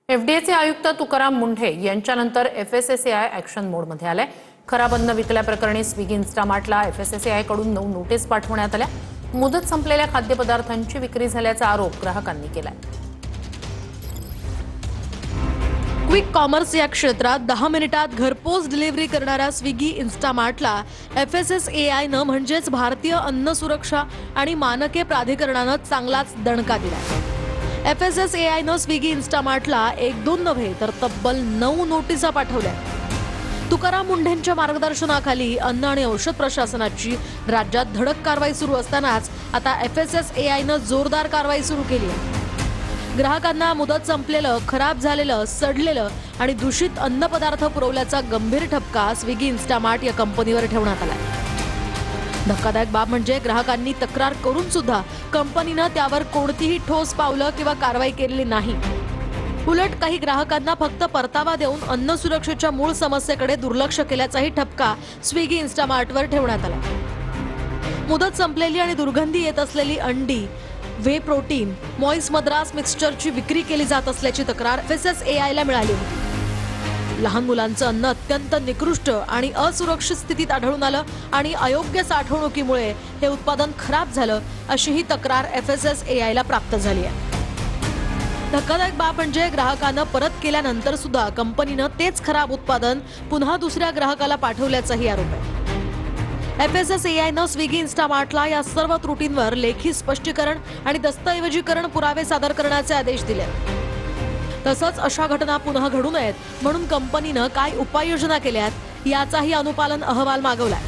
एफडीएचे आयुक्त तुकाराम मुंढे यांच्यानंतर FSSAI action मोडमध्ये आलाय। खराब अन्न विकल्याप्रकरणी स्विगी इन्स्टामार्टला एफएसएसएआय कडून 9 नोटीस पाठवण्यात आल्या। मुदत संपलेल्या खाद्यपदार्थांची विक्री झाल्याचा आरोप ग्राहकांनी केलाय। क्विक कॉमर्स या क्षेत्रात 10 मिनिटात घरपोच डिलिव्हरी करणाऱ्या स्विगी इन्स्टामार्टला एफएसएसएआयनं म्हणजेच भारतीय अन्न सुरक्षा आणि मानके प्राधिकरणानं चांगलाच दणका दिला। एफएसएसएआयनं स्विगी इन्स्टामार्टला 1-2 नव्हे तर तब्बल 9 नोटिसा पाठवल्या। तुकाराम मुंढेंच्या मार्गदर्शनाखाली अन्न आणि औषध प्रशासनाची राज्यात धडक कारवाई सुरू असतानाच आता एफएसएसएआयनं जोरदार कारवाई सुरू केली आहे। ग्राहकांना मुदत संपलेलं, खराब झालेलं, सडलेलं आणि दूषित अन्नपदार्थ पुरवल्याचा गंभीर ठपका स्विगी इन्स्टामार्ट या कंपनीवर ठेवण्यात आला। धक्कादायक बाब म्हणजे ग्राहकांनी तक्रार करून सुद्धा कंपनीनं त्यावर कोणतीही ठोस पावलं किंवा कारवाई केलेली नाही। उलट काही ग्राहकांना फक्त परतावा देऊन अन्न सुरक्षेच्या मूळ समस्येकडे दुर्लक्ष केल्याचाही ठपका स्विगी इन्स्टामार्टवर ठेवण्यात आला। मुदत संपलेली आणि दुर्गंधी येत असलेली अंडी, वे प्रोटीन, मॉइस मद्रास मिक्सचरची विक्री केली जात असल्याची तक्रार एफएसएसएआयला मिळाली होती। लहान मुलांचं अन्न अत्यंत निकृष्ट आणि असुरक्षित स्थितीत आढळून आलं आणि अयोग्य साठवणुकीमुळे हे उत्पादन खराब झालं अशी ही तक्रार एफएसएसएआयला प्राप्त झाली आहे। धक्कादायक बाब म्हणजे ग्राहकानं परत केल्यानंतर सुद्धा कंपनीनं तेच खराब उत्पादन पुन्हा दुसऱ्या ग्राहकाला पाठवल्याचाही आरोप आहे। एफएसएसएआयनं स्विगी इन्स्टामार्टला या सर्व त्रुटींवर लेखी स्पष्टीकरण आणि दस्तऐवजीकरण पुरावे सादर करण्याचे आदेश दिले। तसंच अशा घटना पुन्हा घडू नयेत म्हणून कंपनीनं काय उपाययोजना केल्यात याचाही अनुपालन अहवाल मागवलाय।